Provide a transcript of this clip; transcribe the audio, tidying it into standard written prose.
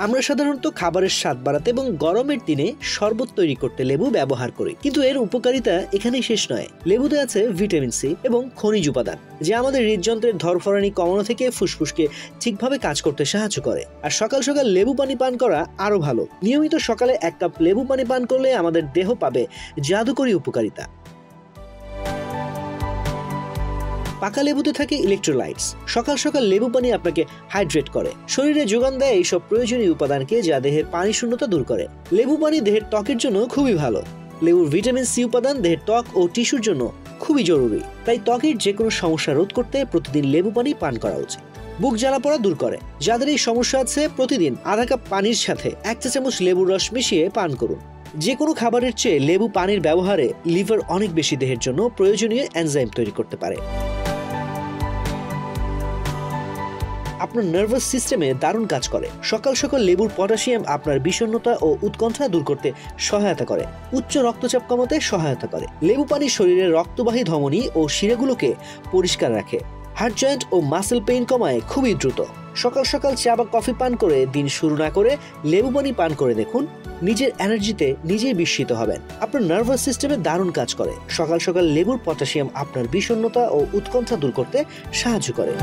আমরা সাধারণত খাবারের স্বাদ বাড়াতে এবং গরমের দিনে শরবত তৈরি করতে লেবু ব্যবহার করি, কিন্তু এর উপকারিতা এখানেই শেষ নয়। লেবুতে আছে ভিটামিন সি এবং খনিজ উপাদান, যা আমাদের হৃদযন্ত্রের ধরফরানি কমানো থেকে ফুসফুসকে ঠিকভাবে কাজ করতে সাহায্য করে। আর সকাল সকাল লেবু পানি পান করা আরো ভালো। নিয়মিত সকালে 1 কাপ লেবু পানি পান করলে আমাদের দেহ পাবে জাদুকরী উপকারিতা। পাকা লেবুতে থাকে ইলেকট্রোলাইটস। সকাল সকাল লেবু পানি আপনাকে হাইড্রেট করে, শরীরে যোগান দেয় এইসব প্রয়োজনীয় উপাদানকে, যা দেহের পানি শূন্যতা দূর করে। লেবু পানি দেহের ত্বকের জন্য খুবই ভালো। লেবুর ভিটামিন সি উপাদান দেহের ত্বক ও টিস্যুর জন্য খুবই জরুরি, তাই ত্বকের যে কোনো সমস্যা রোধ করতে প্রতিদিন লেবু পানি পান করা উচিত। বুক জ্বালা পোড়া দূর করে। যাদের এই সমস্যা আছে, প্রতিদিন আধা কাপ পানির সাথে 1 চা চামচ লেবুর রস মিশিয়ে পান করুন। যে কোনো খাবারের চেয়ে লেবু পানির ব্যবহারে লিভার অনেক বেশি দেহের জন্য প্রয়োজনীয় এনজাইম তৈরি করতে পারে। আপনার নার্ভাস সিস্টেমে দারুণ কাজ করে। সকাল সকাল লেবুর পটাশিয়াম আপনার বিষণ্ণতা ও উৎকণ্ঠা দূর করতে সহায়তা করে, উচ্চ রক্তচাপ কমাতে সহায়তা করে। লেবু পানি শরীরের রক্তবাহী ধমনী ও শিরাগুলোকে পরিষ্কার রাখে। হার্ট জয়েন্ট ও মাসেল পেইন কমায় খুবই দ্রুত। সকাল সকাল চা বা কফি পান করে দিন শুরু না করে লেবু পানি পান করে দেখুন, নিজের এনার্জিতে নিজেই বিস্মিত হবেন। আপনার নার্ভাস সিস্টেমে দারুণ কাজ করে। সকাল সকাল লেবুর পটাশিয়াম আপনার বিষণ্ণতা ও উৎকণ্ঠা দূর করতে সাহায্য করে।